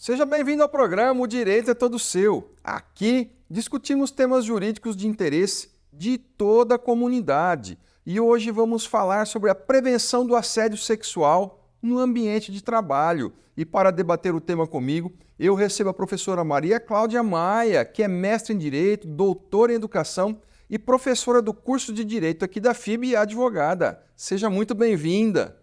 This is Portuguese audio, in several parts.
Seja bem-vindo ao programa O Direito é Todo Seu. Aqui discutimos temas jurídicos de interesse de toda a comunidade. E hoje vamos falar sobre a prevenção do assédio sexual no ambiente de trabalho. E para debater o tema comigo, eu recebo a professora Maria Cláudia Maia, que é mestre em Direito, doutora em Educação e professora do curso de Direito aqui da FIB e advogada. Seja muito bem-vinda.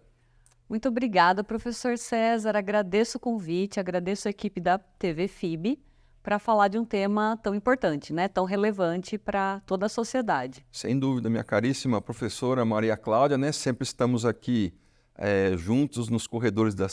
Muito obrigada, professor César. Agradeço o convite, agradeço a equipe da TV FIB para falar de um tema tão importante, né? Tão relevante para toda a sociedade. Sem dúvida, minha caríssima professora Maria Cláudia, né? Sempre estamos aqui juntos nos corredores da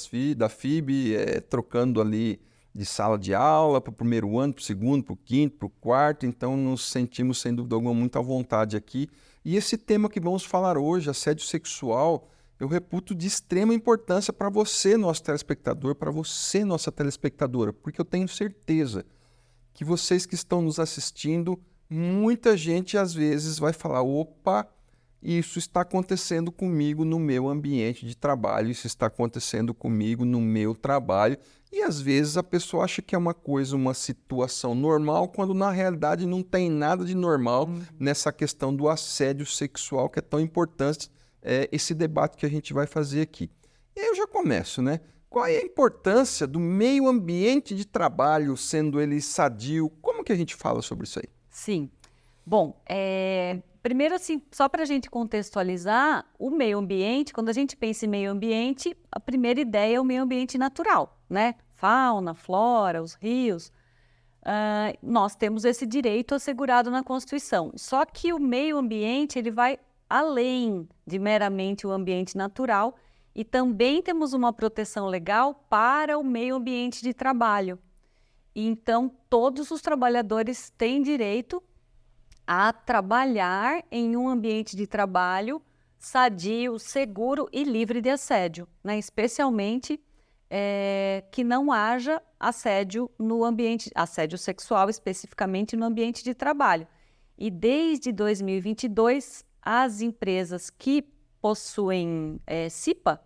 FIB, trocando ali de sala de aula para o primeiro ano, para o segundo, para o quinto, para o quarto. Então, nos sentimos, sem dúvida alguma, muito à vontade aqui. E esse tema que vamos falar hoje, assédio sexual, eu reputo de extrema importância para você, nosso telespectador, para você, nossa telespectadora, porque eu tenho certeza que vocês que estão nos assistindo, muita gente às vezes vai falar, opa, isso está acontecendo comigo no meu ambiente de trabalho, isso está acontecendo comigo no meu trabalho, e às vezes a pessoa acha que é uma coisa, uma situação normal, quando na realidade não tem nada de normal nessa questão do assédio sexual, que é tão importante, esse debate que a gente vai fazer aqui. E aí eu já começo, né? Qual é a importância do meio ambiente de trabalho, sendo ele sadio? Como que a gente fala sobre isso aí? Sim. Bom, primeiro assim, só para a gente contextualizar, o meio ambiente, quando a gente pensa em meio ambiente, a primeira ideia é o meio ambiente natural, né? Fauna, flora, os rios. Nós temos esse direito assegurado na Constituição. Só que o meio ambiente, ele vai além de meramente o ambiente natural e também temos uma proteção legal para o meio ambiente de trabalho. Então, todos os trabalhadores têm direito a trabalhar em um ambiente de trabalho sadio, seguro e livre de assédio, né? Especialmente que não haja assédio no ambiente, assédio sexual especificamente no ambiente de trabalho. E desde 2022, as empresas que possuem CIPA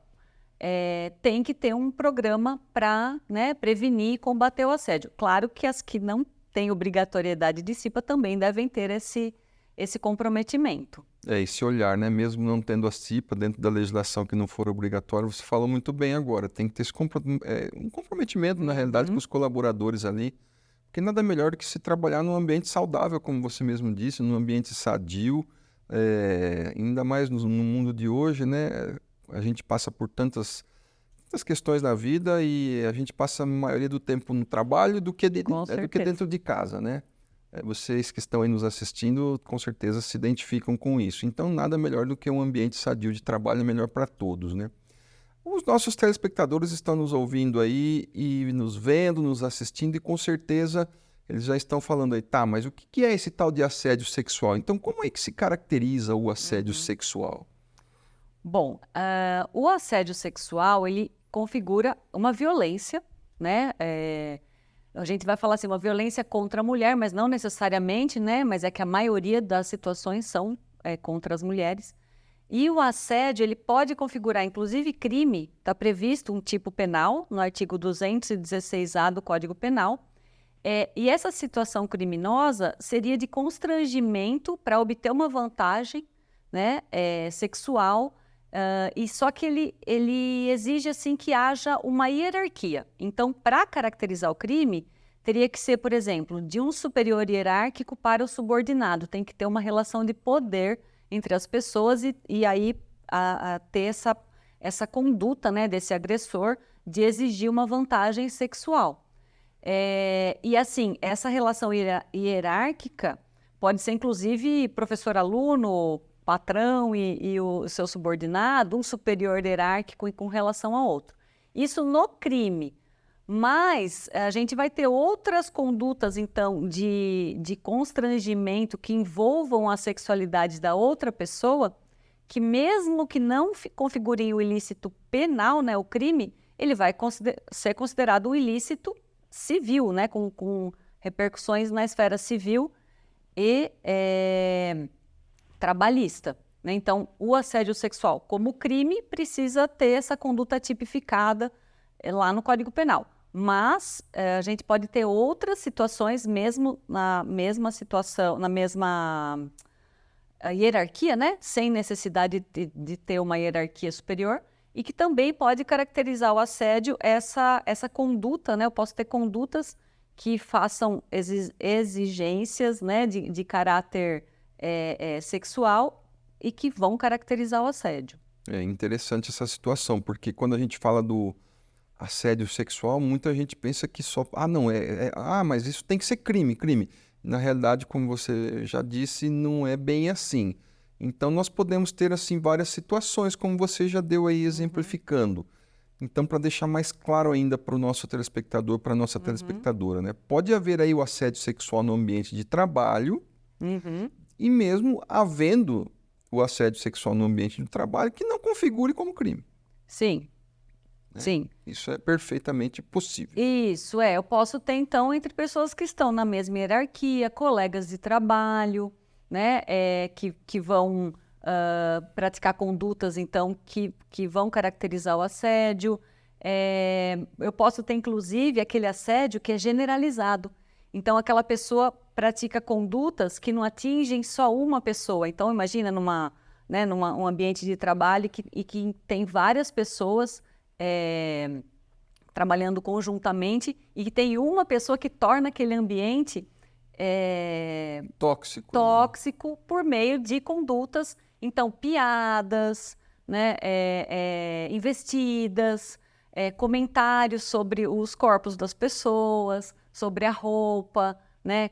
têm que ter um programa para, né, prevenir e combater o assédio. Claro que as que não têm obrigatoriedade de CIPA também devem ter esse comprometimento. Esse olhar, né? Mesmo não tendo a CIPA dentro da legislação que não for obrigatório, você falou muito bem agora, tem que ter um comprometimento, na realidade, com os colaboradores ali, porque nada melhor do que se trabalhar num ambiente saudável, como você mesmo disse, num ambiente sadio, ainda mais no mundo de hoje, né? A gente passa por tantas questões na vida e a gente passa a maioria do tempo no trabalho do que dentro de casa, né? Vocês que estão aí nos assistindo, com certeza se identificam com isso. Então, nada melhor do que um ambiente sadio de trabalho, é melhor para todos, né? Os nossos telespectadores estão nos ouvindo aí e nos vendo, nos assistindo e com certeza eles já estão falando aí, tá, mas o que é esse tal de assédio sexual? Então, como é que se caracteriza o assédio sexual? Bom, o assédio sexual, ele configura uma violência, né? A gente vai falar assim, uma violência contra a mulher, mas não necessariamente, né? Mas é que a maioria das situações são contra as mulheres. E o assédio, ele pode configurar, inclusive, crime. Está previsto um tipo penal no artigo 216-A do Código Penal. E essa situação criminosa seria de constrangimento para obter uma vantagem, né, sexual, e só que ele exige assim, que haja uma hierarquia. Então, para caracterizar o crime, teria que ser, por exemplo, de um superior hierárquico para o subordinado. Tem que ter uma relação de poder entre as pessoas e aí ter essa conduta, né, desse agressor de exigir uma vantagem sexual. E assim, essa relação hierárquica pode ser inclusive professor-aluno, patrão e o seu subordinado, um superior hierárquico e com relação a outro. Isso no crime. Mas a gente vai ter outras condutas, então, de constrangimento que envolvam a sexualidade da outra pessoa, que mesmo que não configurem o ilícito penal, né, o crime, ele vai ser considerado um ilícito civil, né, com repercussões na esfera civil e trabalhista, né? Então, o assédio sexual como crime precisa ter essa conduta tipificada lá no Código Penal. Mas a gente pode ter outras situações, mesmo na mesma situação, na mesma hierarquia, né? Sem necessidade de ter uma hierarquia superior, e que também pode caracterizar o assédio essa conduta, né? Eu posso ter condutas que façam exigências, né, de caráter sexual e que vão caracterizar o assédio. É interessante essa situação, porque quando a gente fala do assédio sexual, muita gente pensa que só... Ah, não, mas isso tem que ser crime, crime. Na realidade, como você já disse, não é bem assim. Então, nós podemos ter, assim, várias situações, como você já deu aí exemplificando. Então, para deixar mais claro ainda para o nosso telespectador, para a nossa telespectadora, né? Pode haver aí o assédio sexual no ambiente de trabalho e mesmo havendo o assédio sexual no ambiente de trabalho que não configure como crime. Sim, Né? sim. Isso é perfeitamente possível. Isso, eu posso ter, então, entre pessoas que estão na mesma hierarquia, colegas de trabalho, né, que vão praticar condutas, então, que vão caracterizar o assédio. Eu posso ter, inclusive, aquele assédio que é generalizado. Então, aquela pessoa pratica condutas que não atingem só uma pessoa. Então, imagina um ambiente de trabalho e que tem várias pessoas trabalhando conjuntamente e que tem uma pessoa que torna aquele ambiente tóxico por meio de condutas, então, piadas, né, investidas, comentários sobre os corpos das pessoas, sobre a roupa, né,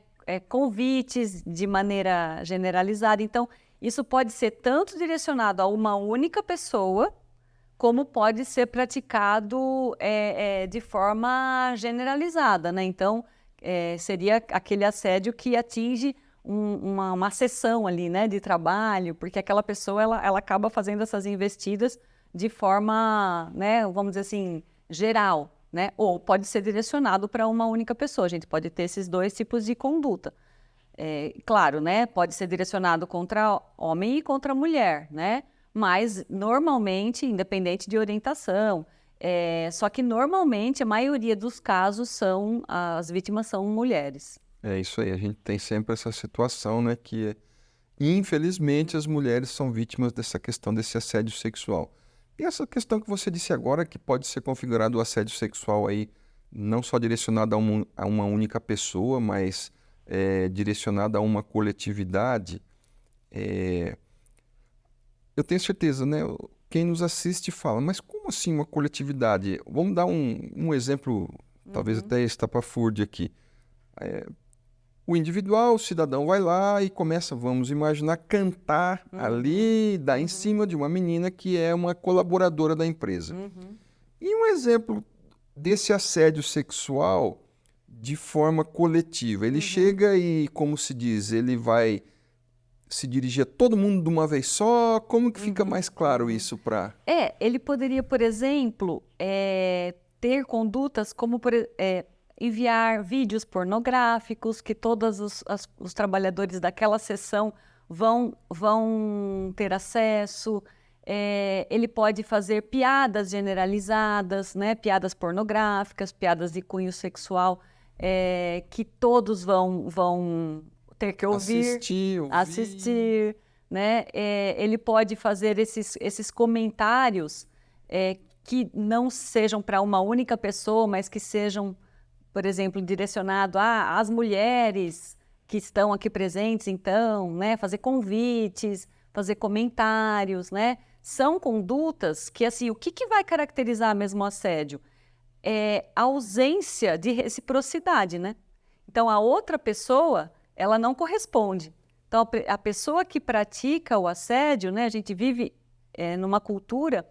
convites de maneira generalizada. Então, isso pode ser tanto direcionado a uma única pessoa, como pode ser praticado de forma generalizada, né? Então, seria aquele assédio que atinge uma seção ali, né, de trabalho, porque aquela pessoa ela acaba fazendo essas investidas de forma, né, vamos dizer assim, geral, né? Ou pode ser direcionado para uma única pessoa. A gente pode ter esses dois tipos de conduta. Claro, né? Pode ser direcionado contra homem e contra mulher, né? Mas, normalmente, independente de orientação, só que, normalmente, a maioria dos casos as vítimas são mulheres. É isso aí, a gente tem sempre essa situação, né, que, infelizmente, as mulheres são vítimas dessa questão desse assédio sexual. E essa questão que você disse agora, que pode ser configurado o assédio sexual aí, não só direcionado a uma única pessoa, mas direcionado a uma coletividade, eu tenho certeza, né? Quem nos assiste fala, mas como assim uma coletividade? Vamos dar um exemplo, talvez até estapafúrdio aqui. O individual, o cidadão vai lá e começa, vamos imaginar, cantar ali, dar em cima de uma menina que é uma colaboradora da empresa. E um exemplo desse assédio sexual de forma coletiva. Ele chega e, como se diz, ele vai se dirigir a todo mundo de uma vez só? Como que fica mais claro isso para... Ele poderia, por exemplo, ter condutas como enviar vídeos pornográficos que todos os trabalhadores daquela seção vão ter acesso. Ele pode fazer piadas generalizadas, né? Piadas pornográficas, piadas de cunho sexual, que todos vão ter que ouvir, assistir, né? Ele pode fazer esses comentários que não sejam para uma única pessoa, mas que sejam, por exemplo, direcionado às mulheres que estão aqui presentes, então, né? Fazer convites, fazer comentários, né? São condutas que, assim, o que vai caracterizar mesmo o assédio? A ausência de reciprocidade, né? Então, a outra pessoa, ela não corresponde. Então, a pessoa que pratica o assédio, né? A gente vive numa cultura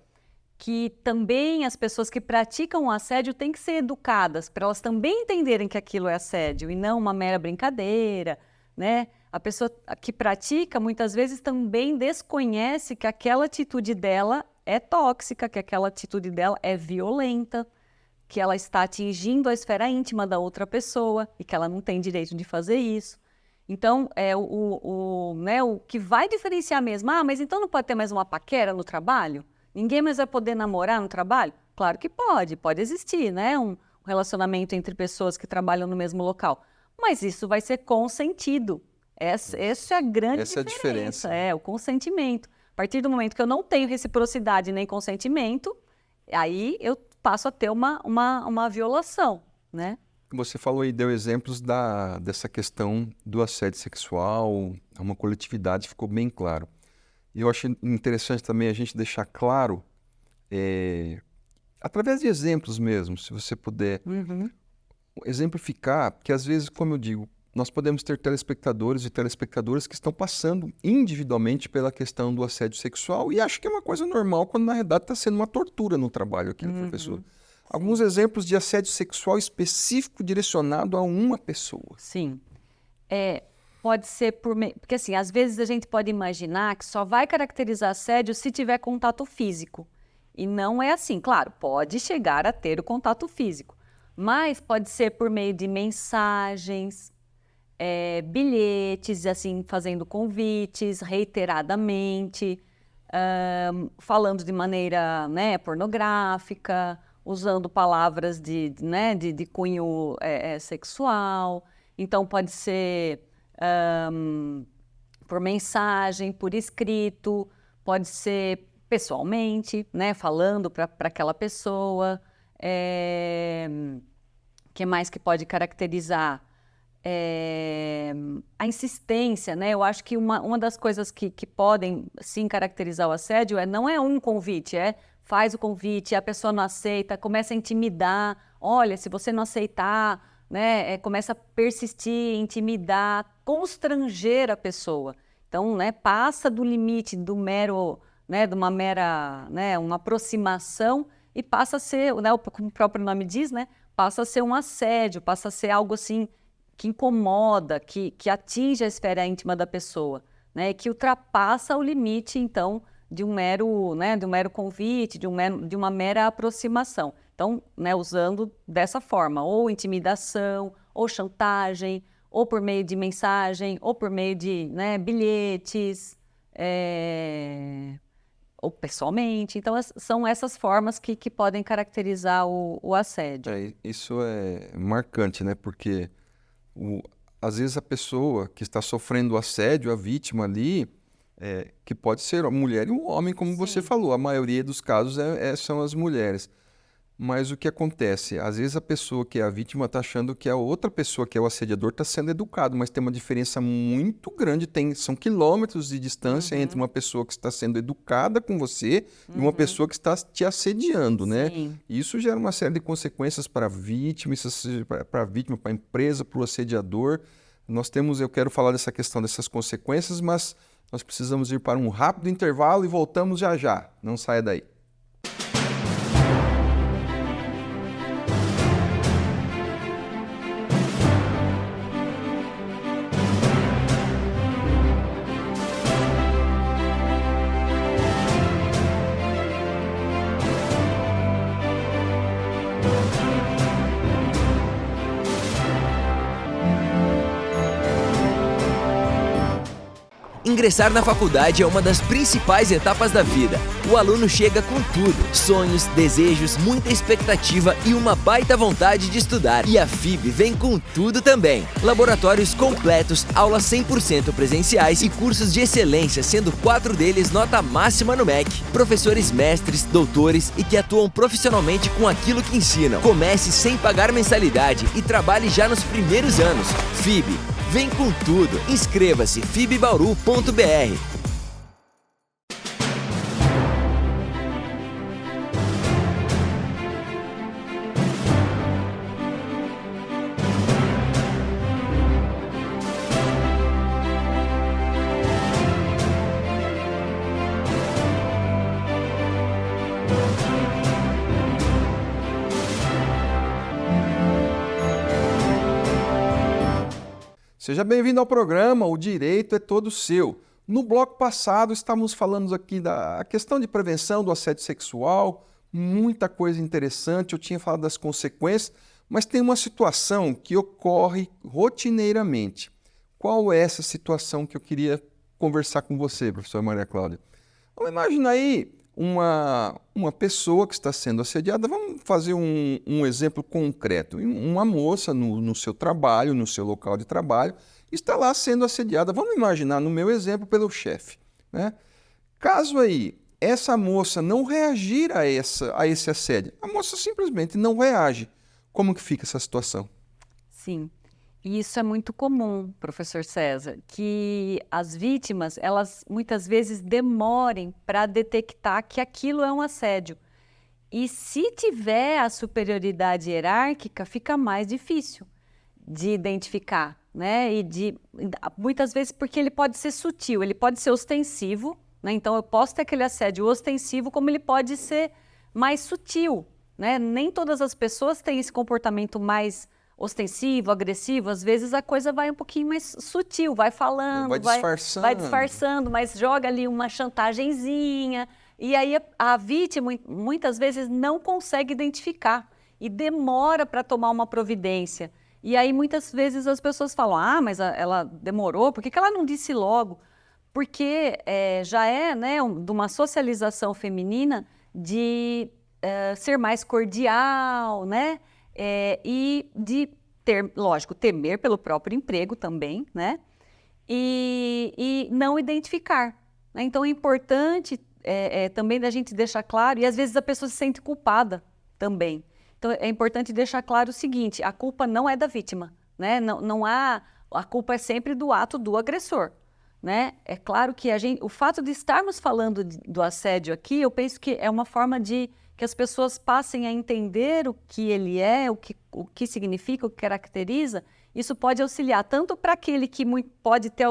que também as pessoas que praticam o assédio têm que ser educadas para elas também entenderem que aquilo é assédio e não uma mera brincadeira, né? A pessoa que pratica muitas vezes também desconhece que aquela atitude dela é tóxica, que aquela atitude dela é violenta, que ela está atingindo a esfera íntima da outra pessoa e que ela não tem direito de fazer isso. Então, o que vai diferenciar mesmo, mas então não pode ter mais uma paquera no trabalho? Ninguém mais vai poder namorar no trabalho? Claro que pode existir, né? Um relacionamento entre pessoas que trabalham no mesmo local. Mas isso vai ser consentido. Essa é a grande Essa é a diferença. o consentimento. A partir do momento que eu não tenho reciprocidade nem consentimento, aí eu passo a ter uma violação, né? Você falou aí, deu exemplos dessa questão do assédio sexual, uma coletividade, ficou bem claro. E eu acho interessante também a gente deixar claro, através de exemplos mesmo, se você puder exemplificar, que às vezes, como eu digo, nós podemos ter telespectadores e telespectadoras que estão passando individualmente pela questão do assédio sexual e acho que é uma coisa normal quando na realidade está sendo uma tortura no trabalho aqui do professor. Alguns exemplos de assédio sexual específico direcionado a uma pessoa. Sim. Pode ser porque assim, às vezes a gente pode imaginar que só vai caracterizar assédio se tiver contato físico. E não é assim. Claro, pode chegar a ter o contato físico, mas pode ser por meio de mensagens, bilhetes, assim, fazendo convites reiteradamente, falando de maneira, né, pornográfica, usando palavras de cunho sexual. Então, pode ser por mensagem, por escrito, pode ser pessoalmente, né, falando para aquela pessoa. Que mais que pode caracterizar? A insistência, né? Eu acho que uma das coisas que podem, sim, caracterizar o assédio não é um convite, faz o convite, a pessoa não aceita, começa a intimidar. Olha, se você não aceitar, né, começa a persistir, intimidar, constranger a pessoa. Então, né, passa do limite do mero, né, de uma mera, né, uma aproximação e passa a ser, né, como o próprio nome diz, né, passa a ser um assédio, passa a ser algo assim que incomoda, que atinge a esfera íntima da pessoa, né, que ultrapassa o limite, então, de um mero, né, convite, de uma mera aproximação. Então, né, usando dessa forma, ou intimidação, ou chantagem, ou por meio de mensagem, ou por meio de, né, bilhetes, ou pessoalmente. Então, são essas formas que podem caracterizar o assédio. Isso é marcante, né? Porque às vezes a pessoa que está sofrendo o assédio, a vítima ali, que pode ser uma mulher e um homem, como você falou, a maioria dos casos são as mulheres. Mas o que acontece? Às vezes a pessoa que é a vítima está achando que a outra pessoa que é o assediador está sendo educado, mas tem uma diferença muito grande, são quilômetros de distância entre uma pessoa que está sendo educada com você e uma pessoa que está te assediando, né? Isso gera uma série de consequências para a vítima, para a empresa, para o assediador. Eu quero falar dessa questão dessas consequências, mas nós precisamos ir para um rápido intervalo e voltamos já já. Não saia daí. Ingressar na faculdade é uma das principais etapas da vida. O aluno chega com tudo: sonhos, desejos, muita expectativa e uma baita vontade de estudar. E a FIB vem com tudo também. Laboratórios completos, aulas 100% presenciais e cursos de excelência, sendo 4 deles nota máxima no MEC. Professores mestres, doutores e que atuam profissionalmente com aquilo que ensinam. Comece sem pagar mensalidade e trabalhe já nos primeiros anos. FIB. Vem com tudo. Inscreva-se fibbauru.br. Seja bem-vindo ao programa O Direito é Todo Seu. No bloco passado, estávamos falando aqui da questão de prevenção do assédio sexual, muita coisa interessante, eu tinha falado das consequências, mas tem uma situação que ocorre rotineiramente. Qual é essa situação que eu queria conversar com você, professora Maria Cláudia? Vamos imaginar aí uma pessoa que está sendo assediada, vamos fazer um exemplo concreto. Uma moça no seu trabalho, no seu local de trabalho, está lá sendo assediada, vamos imaginar, no meu exemplo, pelo chefe, né? Caso aí essa moça não reagir a esse assédio, a moça simplesmente não reage. Como que fica essa situação? Sim. E isso é muito comum, professor César, que as vítimas, elas muitas vezes demorem para detectar que aquilo é um assédio. E se tiver a superioridade hierárquica, fica mais difícil de identificar, né? Muitas vezes porque ele pode ser sutil, ele pode ser ostensivo, né? Então eu posso ter aquele assédio ostensivo, como ele pode ser mais sutil, né? Nem todas as pessoas têm esse comportamento mais ostensivo, agressivo. Às vezes a coisa vai um pouquinho mais sutil, vai falando, vai disfarçando, mas joga ali uma chantagenzinha. E aí a vítima muitas vezes não consegue identificar e demora para tomar uma providência. E aí muitas vezes as pessoas falam, mas ela demorou, por que ela não disse logo? Porque já é, né, de uma socialização feminina de ser mais cordial, né? E de lógico, temer pelo próprio emprego também, né? E não identificar, né? Então é importante também da gente deixar claro, e às vezes a pessoa se sente culpada também. Então é importante deixar claro o seguinte, a culpa não é da vítima, né? A culpa é sempre do ato do agressor, né? É claro que o fato de estarmos falando do assédio aqui, eu penso que é uma forma de que as pessoas passem a entender o que ele é, o que significa, o que caracteriza. Isso pode auxiliar tanto para aquele que pode ter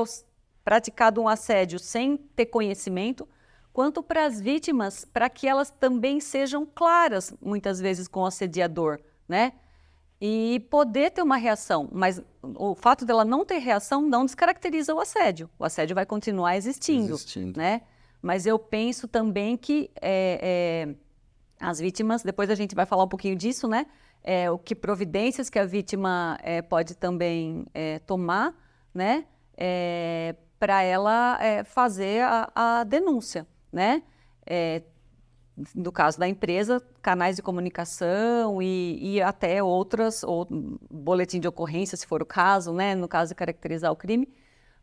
praticado um assédio sem ter conhecimento, quanto para as vítimas, para que elas também sejam claras, muitas vezes, com o assediador, né? E poder ter uma reação. Mas o fato dela não ter reação não descaracteriza o assédio. O assédio vai continuar existindo. Né? Mas eu penso também que as vítimas, depois a gente vai falar um pouquinho disso, né? O que providências que a vítima pode também tomar, né? Para ela fazer a denúncia, né? No caso da empresa, canais de comunicação e até ou boletim de ocorrência, se for o caso, né? No caso de caracterizar o crime.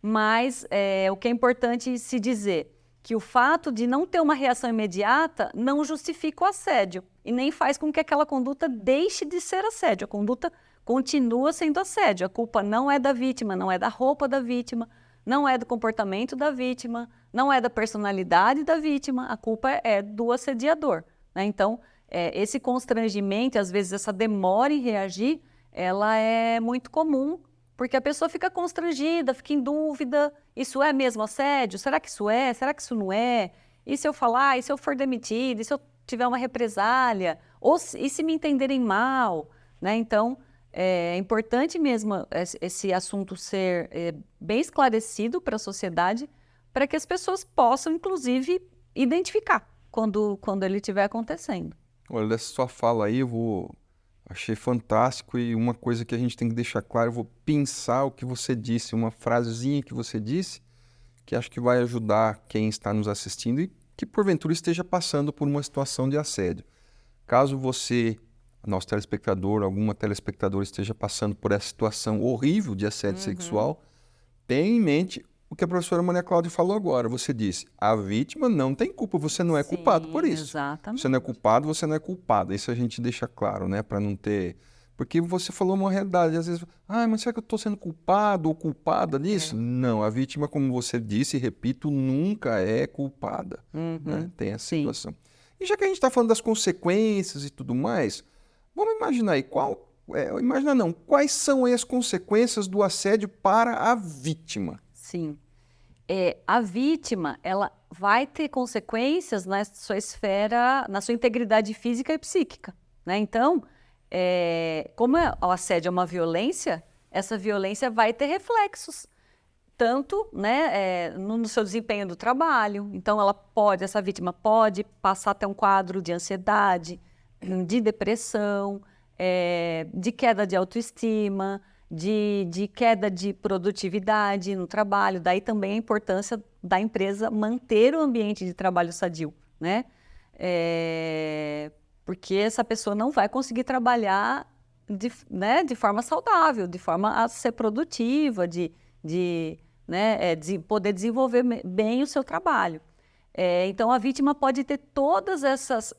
Mas o que é importante se dizer, que o fato de não ter uma reação imediata não justifica o assédio e nem faz com que aquela conduta deixe de ser assédio. A conduta continua sendo assédio. A culpa não é da vítima, não é da roupa da vítima, não é do comportamento da vítima, não é da personalidade da vítima, a culpa é do assediador, né? Então, esse constrangimento, às vezes essa demora em reagir, ela é muito comum, porque a pessoa fica constrangida, fica em dúvida, isso é mesmo assédio? Será que isso é? Será que isso não é? E se eu falar? E se eu for demitida? E se eu tiver uma represália? E se me entenderem mal? Né? Então, é importante mesmo esse assunto ser bem esclarecido para a sociedade, para que as pessoas possam, inclusive, identificar quando ele estiver acontecendo. Olha, dessa sua fala aí, achei fantástico, e uma coisa que a gente tem que deixar claro, eu vou pensar o que você disse, uma frasezinha que você disse, que acho que vai ajudar quem está nos assistindo e que porventura esteja passando por uma situação de assédio. Caso você, nosso telespectador, alguma telespectadora esteja passando por essa situação horrível de assédio sexual, tenha em mente o que a professora Maria Cláudia falou agora. Você disse, a vítima não tem culpa, você não é culpado por isso. Exatamente. Você não é culpado, você não é culpada. Isso a gente deixa claro, né? Para não ter... Porque você falou uma realidade, às vezes, mas será que eu estou sendo culpado ou culpada nisso? Não, a vítima, como você disse e repito, nunca é culpada. Né? Tem essa situação. E já que a gente está falando das consequências e tudo mais, vamos imaginar aí, quais são aí as consequências do assédio para a vítima? Sim. A vítima, ela vai ter consequências na sua esfera, na sua integridade física e psíquica, né? Então, como o assédio é uma violência, essa violência vai ter reflexos, tanto, né, no seu desempenho do trabalho. Então, essa vítima pode passar até um quadro de ansiedade, de depressão, de queda de autoestima, de queda de produtividade no trabalho. Daí também a importância da empresa manter o ambiente de trabalho sadio, né? porque essa pessoa não vai conseguir trabalhar de forma saudável, de forma a ser produtiva, de poder desenvolver bem o seu trabalho. Então, a vítima pode ter todos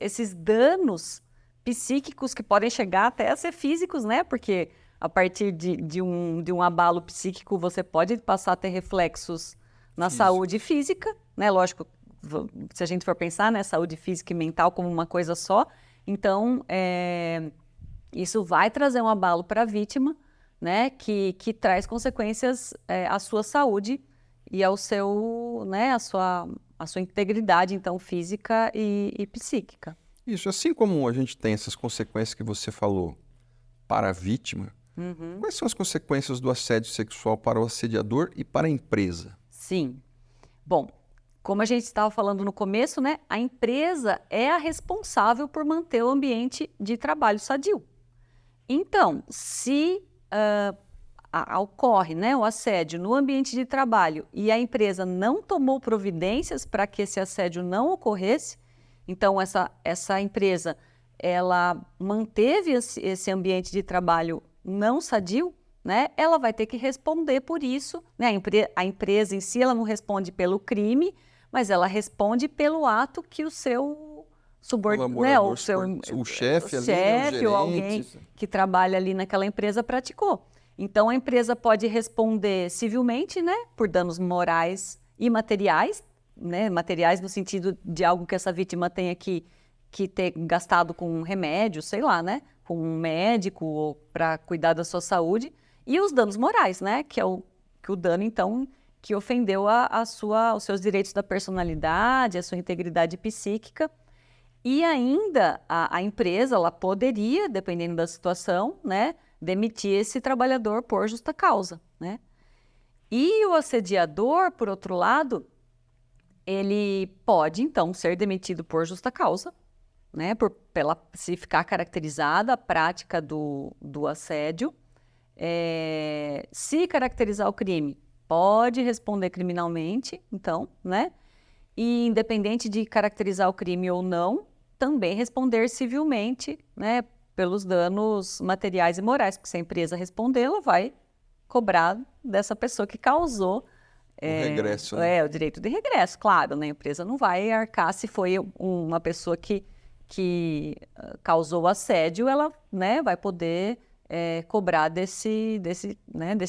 esses danos psíquicos que podem chegar até a ser físicos, né? Porque a partir de um abalo psíquico, você pode passar a ter reflexos na saúde física, né? Lógico, se a gente for pensar, né, saúde física e mental como uma coisa só, então isso vai trazer um abalo para a vítima, né, que traz consequências à sua saúde e ao seu, né, à sua integridade, então, física e psíquica. Isso, assim como a gente tem essas consequências que você falou para a vítima, quais são as consequências do assédio sexual para o assediador e para a empresa? Sim. Bom, como a gente estava falando no começo, né, a empresa é a responsável por manter o ambiente de trabalho sadio. Então, se ocorre, né, o assédio no ambiente de trabalho e a empresa não tomou providências para que esse assédio não ocorresse, então essa empresa ela manteve esse ambiente de trabalho não sadio, né, ela vai ter que responder por isso, né, a empresa em si ela não responde pelo crime, mas ela responde pelo ato que o seu subordinado, né, o chefe ou alguém que trabalha ali naquela empresa praticou. Então, a empresa pode responder civilmente, né, por danos morais e materiais, né, materiais no sentido de algo que essa vítima tenha que ter gastado com um remédio, sei lá, né, com um médico ou para cuidar da sua saúde, e os danos morais, né, que é o dano, então, que ofendeu os seus direitos da personalidade, a sua integridade psíquica. E ainda a empresa, ela poderia, dependendo da situação, né, demitir esse trabalhador por justa causa, né? E o assediador, por outro lado, ele pode, então, ser demitido por justa causa, né, se ficar caracterizada a prática do assédio. Se caracterizar o crime, pode responder criminalmente, então, né? E independente de caracterizar o crime ou não, também responder civilmente, né, pelos danos materiais e morais, porque se a empresa responder, ela vai cobrar dessa pessoa que causou o regresso, né? O direito de regresso, claro, né? A empresa não vai arcar se foi uma pessoa que causou o assédio, ela, né, vai poder cobrar desse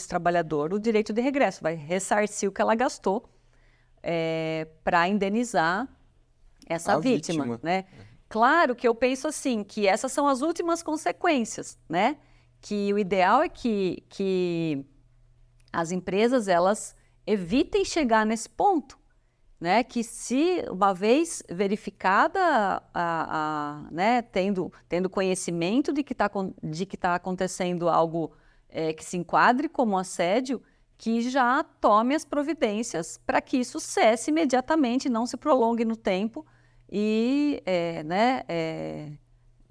trabalhador o direito de regresso, vai ressarcir o que ela gastou para indenizar essa vítima, né? Claro que eu penso assim, que essas são as últimas consequências, né? Que o ideal é que as empresas, elas evitem chegar nesse ponto, né? Que se uma vez verificada, né, tendo conhecimento de que está acontecendo algo que se enquadre como assédio, que já tome as providências para que isso cesse imediatamente, não se prolongue no tempo e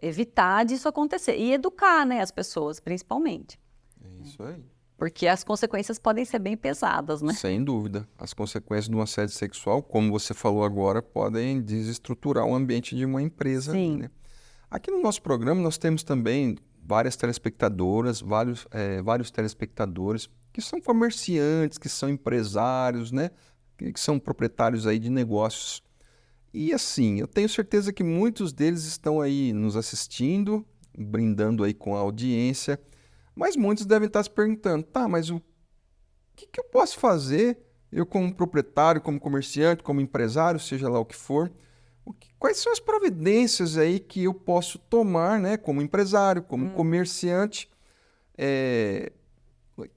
evitar disso acontecer. E educar, né, as pessoas, principalmente. É isso aí. Porque as consequências podem ser bem pesadas, né? Sem dúvida. As consequências de um assédio sexual, como você falou agora, podem desestruturar o ambiente de uma empresa. Sim. Né? Aqui no nosso programa nós temos também várias telespectadoras, vários telespectadores que são comerciantes, que são empresários, né? Que são proprietários aí de negócios. E assim, eu tenho certeza que muitos deles estão aí nos assistindo, brindando aí com a audiência, mas muitos devem estar se perguntando, tá, mas o que eu posso fazer, eu como proprietário, como comerciante, como empresário, seja lá o que for, quais são as providências aí que eu posso tomar, né, como empresário, como comerciante,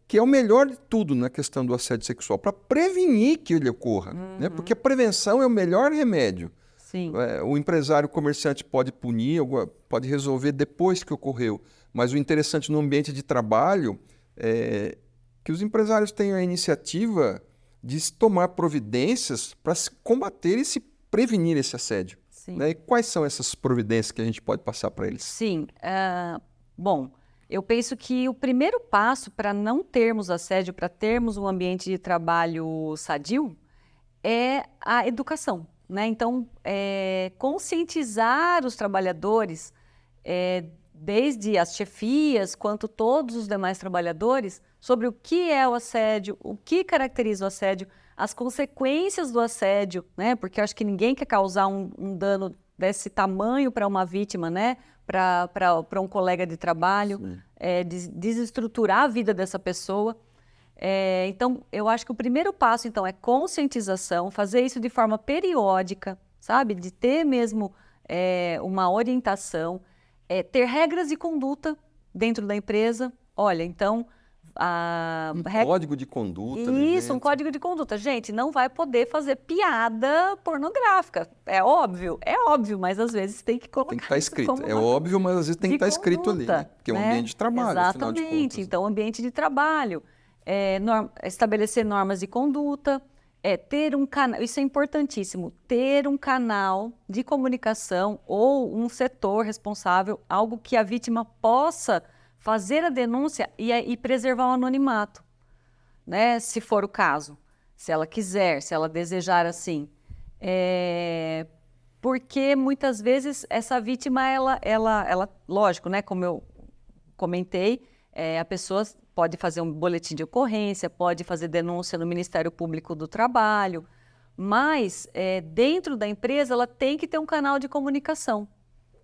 que é o melhor de tudo na questão do assédio sexual, para prevenir que ele ocorra, né? Porque a prevenção é o melhor remédio. Sim. O empresário, o comerciante pode punir, pode resolver depois que ocorreu, mas o interessante no ambiente de trabalho é que os empresários tenham a iniciativa de se tomar providências para se combater e se prevenir esse assédio. Sim. Né? E quais são essas providências que a gente pode passar para eles? Sim. Bom, eu penso que o primeiro passo para não termos assédio, para termos um ambiente de trabalho sadio, é a educação, né? Então, conscientizar os trabalhadores, desde as chefias quanto todos os demais trabalhadores, sobre o que é o assédio, o que caracteriza o assédio, as consequências do assédio, né? Porque eu acho que ninguém quer causar um dano desse tamanho para uma vítima, né? Para um colega de trabalho, desestruturar a vida dessa pessoa. Então, eu acho que o primeiro passo, então, é conscientização, fazer isso de forma periódica, sabe? De ter mesmo uma orientação, ter regras de conduta dentro da empresa. Olha, então... código de conduta. Isso, um código de conduta. Gente, não vai poder fazer piada pornográfica. É óbvio, mas às vezes tem que colocar. Tem que estar escrito. É óbvio, mas às vezes tem que estar escrito ali, né? Porque é um ambiente de trabalho, Exatamente. Afinal de contas. Então, ambiente de trabalho. Estabelecer normas de conduta. Ter um canal, isso é importantíssimo, ter um canal de comunicação ou um setor responsável, algo que a vítima possa fazer a denúncia e preservar o anonimato, né? Se for o caso, se ela quiser, se ela desejar assim. Porque muitas vezes essa vítima, ela lógico, né? Como eu comentei, a pessoa pode fazer um boletim de ocorrência, pode fazer denúncia no Ministério Público do Trabalho, mas dentro da empresa ela tem que ter um canal de comunicação,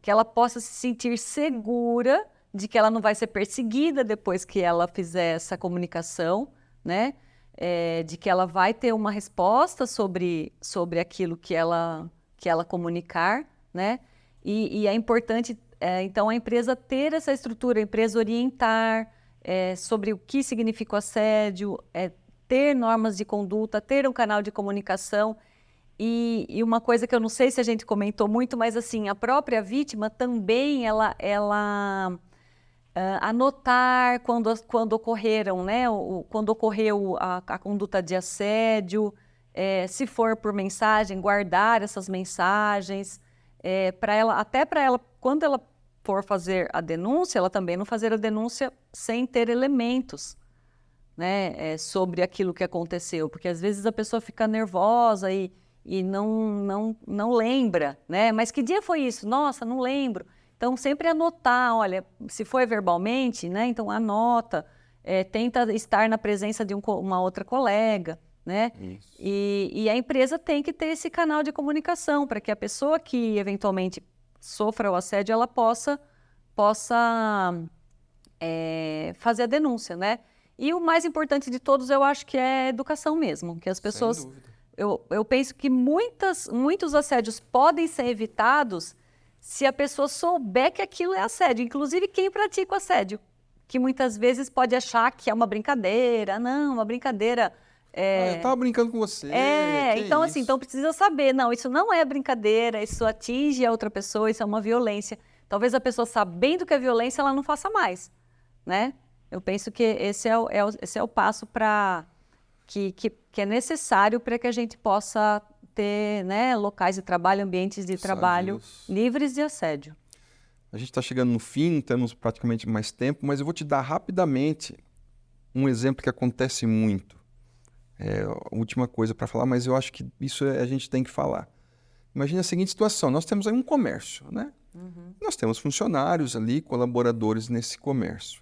que ela possa se sentir segura de que ela não vai ser perseguida depois que ela fizer essa comunicação, né? De que ela vai ter uma resposta sobre aquilo que ela comunicar, né? E é importante, então, a empresa ter essa estrutura, a empresa orientar sobre o que significa o assédio, ter normas de conduta, ter um canal de comunicação. E uma coisa que eu não sei se a gente comentou muito, mas assim, a própria vítima também, ela anotar quando ocorreram, né? Quando ocorreu a conduta de assédio, se for por mensagem, guardar essas mensagens, até para ela, quando ela for fazer a denúncia, ela também não fazer a denúncia sem ter elementos, né? Sobre aquilo que aconteceu, porque às vezes a pessoa fica nervosa e não lembra, né? Mas que dia foi isso? Nossa, não lembro. Então, sempre anotar, olha, se foi verbalmente, né? Então, anota, tenta estar na presença de uma outra colega, né? E a empresa tem que ter esse canal de comunicação para que a pessoa que eventualmente sofra o assédio, ela possa fazer a denúncia, né? E o mais importante de todos, eu acho que é a educação mesmo, que as pessoas... Sem dúvida. Eu penso que muitos assédios podem ser evitados se a pessoa souber que aquilo é assédio, inclusive quem pratica o assédio, que muitas vezes pode achar que é uma brincadeira, não, uma brincadeira... eu estava brincando com você. Então assim, então precisa saber, não, isso não é brincadeira, isso atinge a outra pessoa, isso é uma violência. Talvez a pessoa sabendo que é violência, ela não faça mais, né? Eu penso que esse é o passo que é necessário para que a gente possa ter, né, locais de trabalho, ambientes de trabalho livres de assédio. A gente está chegando no fim, temos praticamente mais tempo, mas eu vou te dar rapidamente um exemplo que acontece muito. A última coisa para falar, mas eu acho que isso a gente tem que falar. Imagina a seguinte situação, nós temos aí um comércio, né? Nós temos funcionários ali, colaboradores nesse comércio.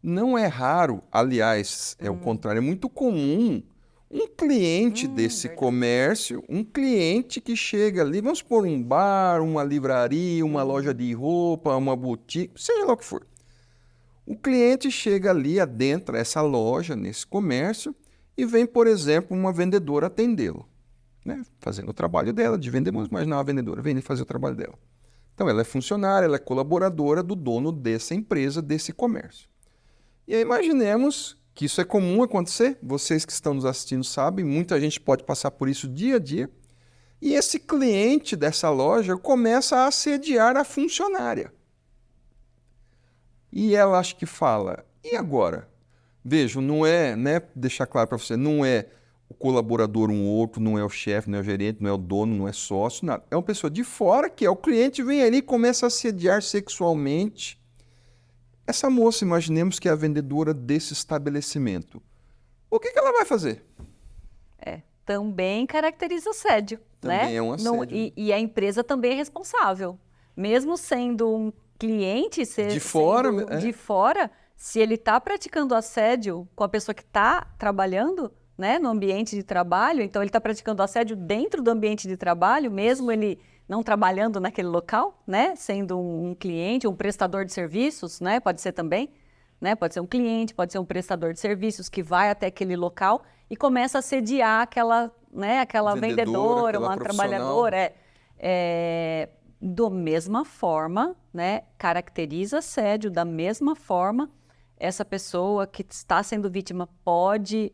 Não é raro, aliás, é o contrário, é muito comum um cliente desse comércio, um cliente que chega ali, vamos supor um bar, uma livraria, uma loja de roupa, uma boutique, seja lá o que for. O cliente chega ali, adentra essa loja, nesse comércio, e vem, por exemplo, uma vendedora atendê-lo, né? Fazendo o trabalho dela, de vender, vamos imaginar uma vendedora, vem fazer o trabalho dela. Então, ela é funcionária, ela é colaboradora do dono dessa empresa, desse comércio. E aí, imaginemos que isso é comum acontecer, vocês que estão nos assistindo sabem, muita gente pode passar por isso dia a dia, e esse cliente dessa loja começa a assediar a funcionária. E ela acha que fala, e agora? Veja, não é, né, deixar claro para você, não é o colaborador um outro, não é o chefe, não é o gerente, não é o dono, não é sócio, nada. É uma pessoa de fora que é o cliente, vem ali e começa a assediar sexualmente essa moça, imaginemos que é a vendedora desse estabelecimento. O que ela vai fazer? também caracteriza assédio, né? Também é um assédio. E a empresa também é responsável. Mesmo sendo um cliente, de fora, de fora, se ele está praticando assédio com a pessoa que está trabalhando, né, no ambiente de trabalho, então ele está praticando assédio dentro do ambiente de trabalho, mesmo ele não trabalhando naquele local, né, sendo um cliente, um prestador de serviços, né, pode ser também, né, pode ser um cliente, pode ser um prestador de serviços que vai até aquele local e começa a assediar aquela, né, aquela vendedora, uma trabalhadora, da mesma forma, né, caracteriza assédio da mesma forma. Essa pessoa que está sendo vítima pode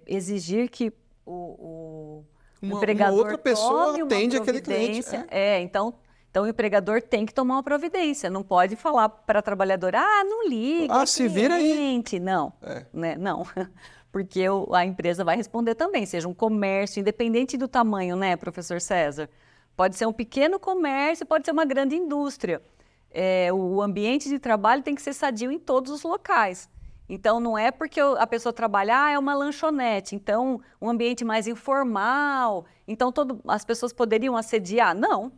exigir que o empregador uma outra pessoa tome atende uma aquele cliente. Então o empregador tem que tomar uma providência. Não pode falar para a trabalhadora, não liga, se vira aí. Não, né? Não, porque a empresa vai responder também, seja um comércio, independente do tamanho, né, professor César? Pode ser um pequeno comércio, pode ser uma grande indústria. O ambiente de trabalho tem que ser sadio em todos os locais. Então, não é porque a pessoa trabalha, é uma lanchonete, então um ambiente mais informal, então as pessoas poderiam assediar? Não.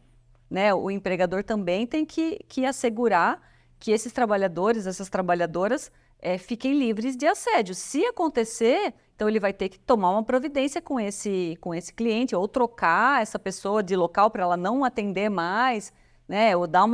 Né? O empregador também tem que assegurar que esses trabalhadores, essas trabalhadoras, fiquem livres de assédio. Se acontecer, então ele vai ter que tomar uma providência com esse cliente, ou trocar essa pessoa de local para ela não atender mais, né? Ou dar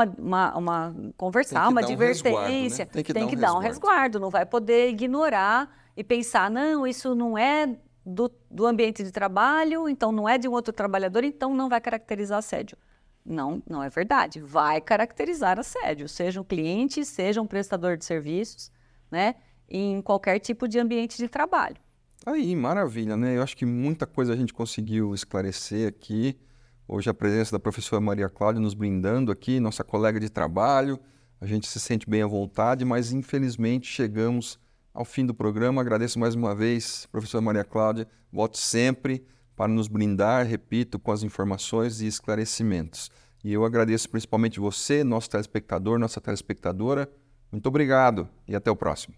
conversar, uma advertência. Tem que dar um resguardo, não vai poder ignorar e pensar, não, isso não é do ambiente de trabalho, então não é de um outro trabalhador, então não vai caracterizar assédio. Não, não é verdade. Vai caracterizar assédio, seja um cliente, seja um prestador de serviços, né? Em qualquer tipo de ambiente de trabalho. Aí, maravilha, né? Eu acho que muita coisa a gente conseguiu esclarecer aqui. Hoje a presença da professora Maria Cláudia nos brindando aqui, nossa colega de trabalho. A gente se sente bem à vontade, mas infelizmente chegamos ao fim do programa. Agradeço mais uma vez, professora Maria Cláudia. Volte sempre para nos brindar, repito, com as informações e esclarecimentos. E eu agradeço principalmente você, nosso telespectador, nossa telespectadora. Muito obrigado e até o próximo.